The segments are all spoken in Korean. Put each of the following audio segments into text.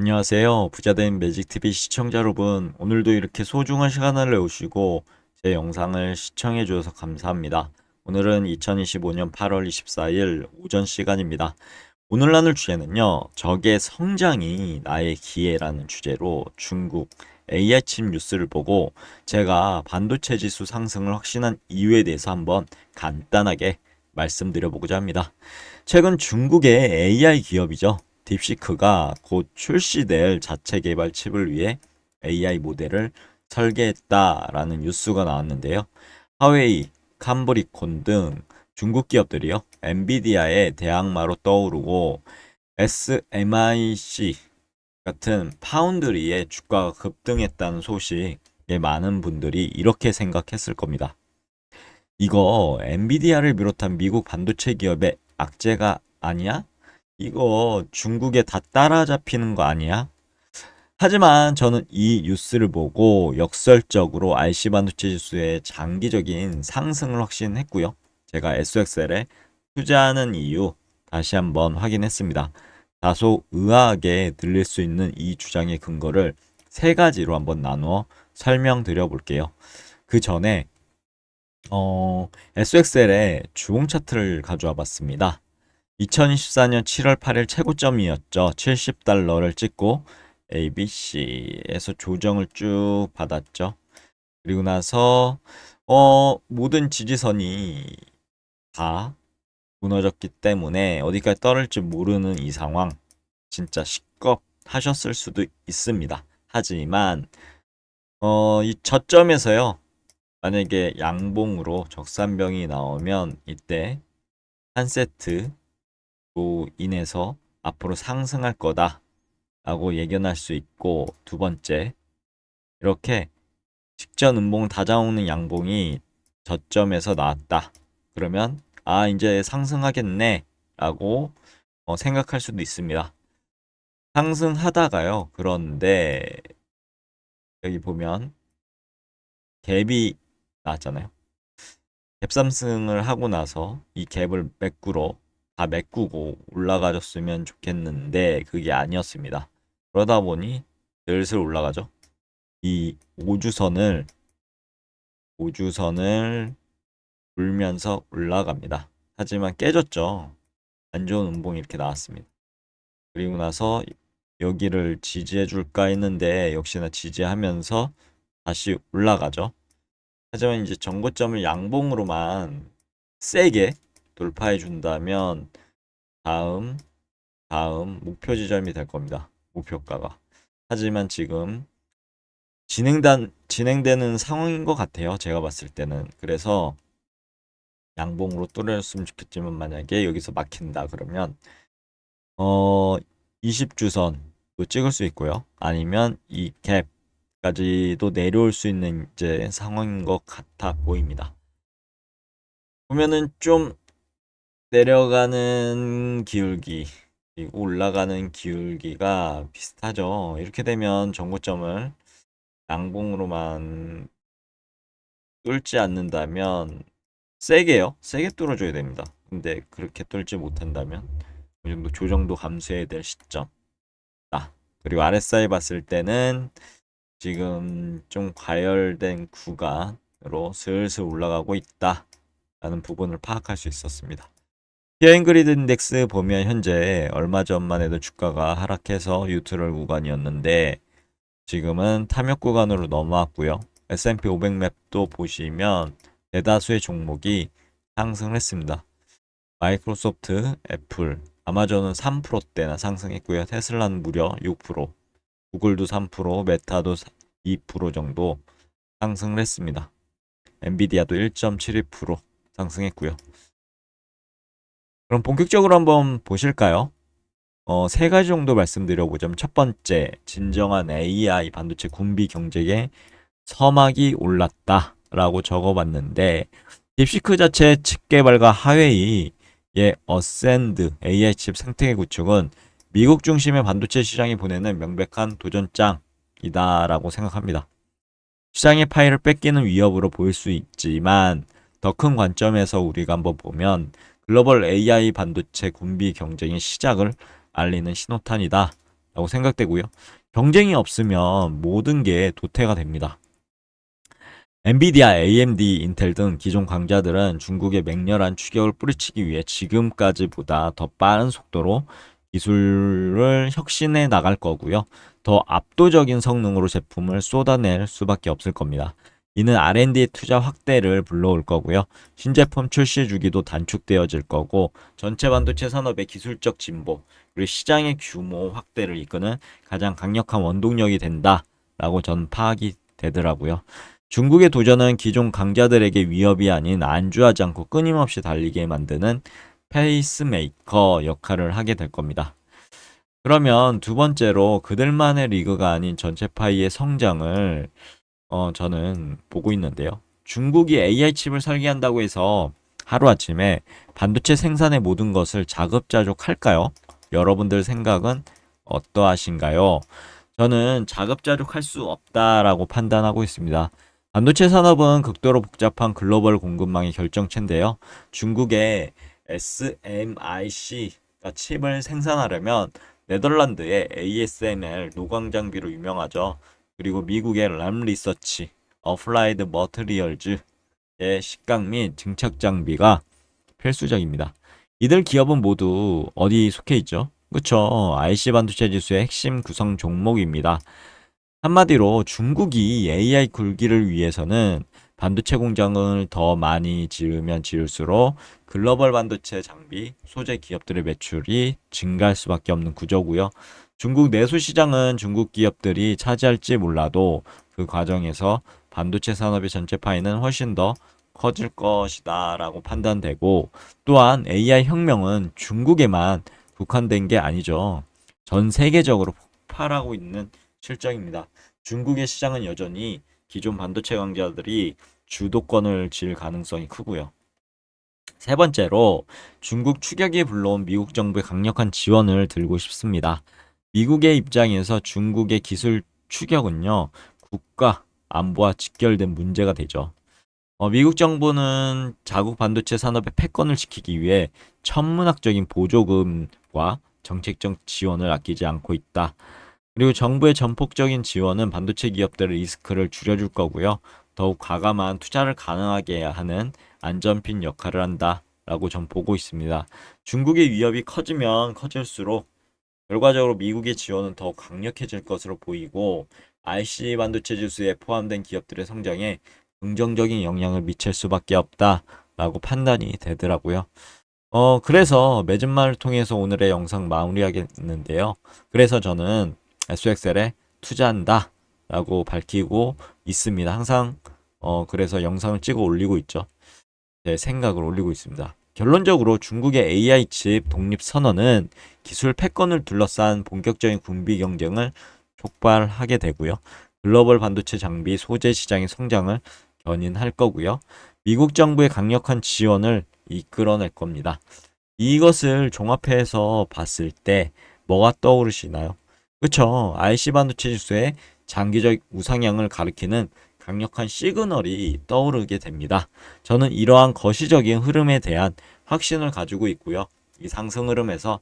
안녕하세요. 부자된 매직TV 시청자 여러분. 오늘도 이렇게 소중한 시간을 내오시고 제 영상을 시청해 주셔서 감사합니다. 오늘은 2025년 8월 24일 오전 시간입니다. 오늘 나눌 주제는요. 적의 성장이 나의 기회라는 주제로 중국 AI 칩 뉴스를 보고 제가 반도체 지수 상승을 확신한 이유에 대해서 한번 간단하게 말씀드려보고자 합니다. 최근 중국의 AI 기업이죠. 딥시크가 곧 출시될 자체 개발 칩을 위해 AI 모델을 설계했다라는 뉴스가 나왔는데요. 하웨이, 캄브리콘 등 중국 기업들이요. 엔비디아의 대항마로 떠오르고 SMIC 같은 파운드리의 주가가 급등했다는 소식에 많은 분들이 이렇게 생각했을 겁니다. 이거 엔비디아를 비롯한 미국 반도체 기업의 악재가 아니야? 이거 중국에 다 따라잡히는 거 아니야? 하지만 저는 이 뉴스를 보고 역설적으로 RC 반도체 지수의 장기적인 상승을 확신했고요. 제가 SXL에 투자하는 이유 다시 한번 확인했습니다. 다소 의아하게 들릴 수 있는 이 주장의 근거를 세 가지로 한번 나누어 설명드려 볼게요. 그 전에 SXL의 주봉 차트를 가져와 봤습니다. 2024년 7월 8일 최고점이었죠. 70달러를 찍고 ABC에서 조정을 쭉 받았죠. 그리고 나서 모든 지지선이 다 무너졌기 때문에 어디까지 떨어질지 모르는 이 상황 진짜 시겁하셨을 수도 있습니다. 하지만 이 저점에서요. 만약에 양봉으로 적산병이 나오면 이때 한 세트로 인해서 앞으로 상승할 거다라고 예견할 수 있고, 두 번째, 이렇게 직전 음봉 다자오는 양봉이 저점에서 나왔다. 그러면 이제 상승하겠네 라고 생각할 수도 있습니다. 상승하다가요. 그런데 여기 보면 갭이 나왔잖아요. 갭 삼승을 하고 나서 이 갭을 다 메꾸고 올라가줬으면 좋겠는데 그게 아니었습니다. 그러다 보니 슬슬 올라가죠. 이 5주선을 돌면서 올라갑니다. 하지만 깨졌죠. 안 좋은 음봉이 이렇게 나왔습니다. 그리고 나서 여기를 지지해 줄까 했는데 역시나 지지하면서 다시 올라가죠. 하지만 이제 정고점을 양봉으로만 세게 돌파해 준다면 다음 목표 지점이 될 겁니다. 목표가가. 하지만 지금 진행되는 상황인 것 같아요. 제가 봤을 때는. 그래서 양봉으로 뚫어졌으면 좋겠지만 만약에 여기서 막힌다 그러면 20주선도 찍을 수 있고요. 아니면 이 갭까지도 내려올 수 있는 이제 상황인 것 같아 보입니다. 보면은 좀 내려가는 기울기 그리고 올라가는 기울기가 비슷하죠. 이렇게 되면 정고점을 양봉으로만 뚫지 않는다면 세게요. 세게 뚫어줘야 됩니다. 근데 그렇게 뚫지 못한다면 이 정도 조정도 감수해야 될 시점. 그리고 RSI 봤을 때는 지금 좀 과열된 구간으로 슬슬 올라가고 있다라는 부분을 파악할 수 있었습니다. 피어잉그리드 인덱스 보면 현재 얼마 전만 해도 주가가 하락해서 뉴트럴 구간이었는데 지금은 탐욕 구간으로 넘어왔고요. S&P 500 맵도 보시면 대다수의 종목이 상승을 했습니다. 마이크로소프트, 애플, 아마존은 3%대나 상승했고요. 테슬라는 무려 6%, 구글도 3%, 메타도 2% 정도 상승을 했습니다. 엔비디아도 1.72% 상승했고요. 그럼 본격적으로 한번 보실까요? 세 가지 정도 말씀드려보자면 첫 번째, 진정한 AI 반도체 군비 경쟁에 서막이 올랐다라고 적어봤는데 딥시크 자체 칩 개발과 하웨이의 어센드 AI 칩 생태계 구축은 미국 중심의 반도체 시장이 보내는 명백한 도전장이다라고 생각합니다. 시장의 파일을 뺏기는 위협으로 보일 수 있지만 더 큰 관점에서 우리가 한번 보면 글로벌 AI 반도체 군비 경쟁의 시작을 알리는 신호탄이다 라고 생각되고요. 경쟁이 없으면 모든 게 도태가 됩니다. 엔비디아, AMD, 인텔 등 기존 강자들은 중국의 맹렬한 추격을 뿌리치기 위해 지금까지보다 더 빠른 속도로 기술을 혁신해 나갈 거고요. 더 압도적인 성능으로 제품을 쏟아낼 수밖에 없을 겁니다. 이는 R&D 투자 확대를 불러올 거고요. 신제품 출시 주기도 단축되어질 거고, 전체 반도체 산업의 기술적 진보, 그리고 시장의 규모 확대를 이끄는 가장 강력한 원동력이 된다라고 전 파악이 되더라고요. 중국의 도전은 기존 강자들에게 위협이 아닌 안주하지 않고 끊임없이 달리게 만드는 페이스메이커 역할을 하게 될 겁니다. 그러면 두 번째로 그들만의 리그가 아닌 전체 파이의 성장을 저는 보고 있는데요. 중국이 AI 칩을 설계한다고 해서 하루아침에 반도체 생산의 모든 것을 자급자족할까요? 여러분들 생각은 어떠하신가요? 저는 자급자족할 수 없다라고 판단하고 있습니다. 반도체 산업은 극도로 복잡한 글로벌 공급망의 결정체인데요. 중국의 SMIC가 칩을 생산하려면 네덜란드의 ASML 노광 장비로 유명하죠. 그리고 미국의 람 리서치, 어플라이드 머트리얼즈의 식강 및 증착 장비가 필수적입니다. 이들 기업은 모두 어디 속해 있죠? 그쵸? IC 반도체 지수의 핵심 구성 종목입니다. 한마디로 중국이 AI 굴기를 위해서는 반도체 공장을 더 많이 지으면 지을수록 글로벌 반도체 장비, 소재 기업들의 매출이 증가할 수밖에 없는 구조고요. 중국 내수 시장은 중국 기업들이 차지할지 몰라도 그 과정에서 반도체 산업의 전체 파이는 훨씬 더 커질 것이다 라고 판단되고, 또한 AI 혁명은 중국에만 국한된 게 아니죠. 전 세계적으로 폭발하고 있는 실정입니다. 중국의 시장은 여전히 기존 반도체 강자들이 주도권을 쥘 가능성이 크고요. 세 번째로 중국 추격이 불러온 미국 정부의 강력한 지원을 들고 싶습니다. 미국의 입장에서 중국의 기술 추격은요, 국가 안보와 직결된 문제가 되죠. 미국 정부는 자국 반도체 산업의 패권을 지키기 위해 천문학적인 보조금과 정책적 지원을 아끼지 않고 있다. 그리고 정부의 전폭적인 지원은 반도체 기업들의 리스크를 줄여줄 거고요. 더욱 과감한 투자를 가능하게 하는 안전핀 역할을 한다라고 전 보고 있습니다. 중국의 위협이 커지면 커질수록 결과적으로 미국의 지원은 더 강력해질 것으로 보이고, IC 반도체 지수에 포함된 기업들의 성장에 긍정적인 영향을 미칠 수밖에 없다라고 판단이 되더라고요. 그래서 맺은 말을 통해서 오늘의 영상 마무리하겠는데요. 그래서 저는 SXL에 투자한다 라고 밝히고 있습니다. 항상 그래서 영상을 찍어 올리고 있죠. 제 생각을 올리고 있습니다. 결론적으로 중국의 AI 칩 독립 선언은 기술 패권을 둘러싼 본격적인 군비 경쟁을 촉발하게 되고요. 글로벌 반도체 장비 소재 시장의 성장을 견인할 거고요. 미국 정부의 강력한 지원을 이끌어낼 겁니다. 이것을 종합해서 봤을 때 뭐가 떠오르시나요? 그쵸? IC 반도체 지수의 장기적 우상향을 가리키는 강력한 시그널이 떠오르게 됩니다. 저는 이러한 거시적인 흐름에 대한 확신을 가지고 있고요. 이 상승 흐름에서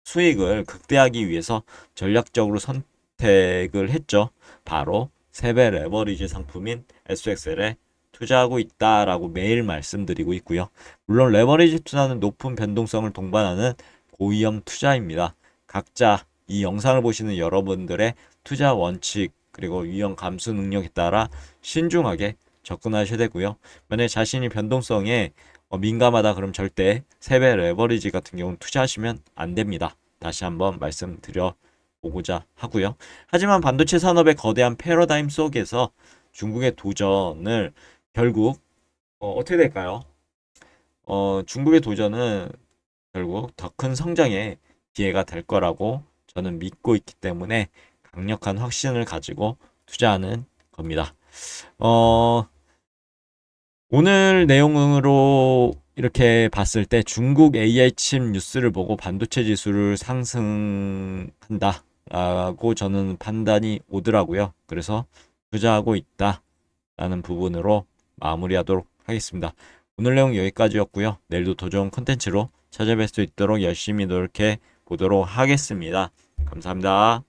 수익을 극대화하기 위해서 전략적으로 선택을 했죠. 바로 세배 레버리지 상품인 SXL에 투자하고 있다라고 매일 말씀드리고 있고요. 물론 레버리지 투자는 높은 변동성을 동반하는 고위험 투자입니다. 각자 이 영상을 보시는 여러분들의 투자 원칙 그리고 위험 감수 능력에 따라 신중하게 접근하셔야 되고요. 만약에 자신이 변동성에 민감하다 그럼 절대 세배 레버리지 같은 경우는 투자하시면 안 됩니다. 다시 한번 말씀드려 보고자 하고요. 하지만 반도체 산업의 거대한 패러다임 속에서 중국의 도전을 결국 어떻게 될까요? 중국의 도전은 결국 더 큰 성장의 기회가 될 거라고 저는 믿고 있기 때문에 강력한 확신을 가지고 투자하는 겁니다. 오늘 내용으로 이렇게 봤을 때 중국 AI 칩 뉴스를 보고 반도체 지수를 상승한다라고 저는 판단이 오더라고요. 그래서 투자하고 있다라는 부분으로 마무리하도록 하겠습니다. 오늘 내용 여기까지였고요. 내일도 더 좋은 컨텐츠로 찾아뵐 수 있도록 열심히 노력해 보도록 하겠습니다. 감사합니다.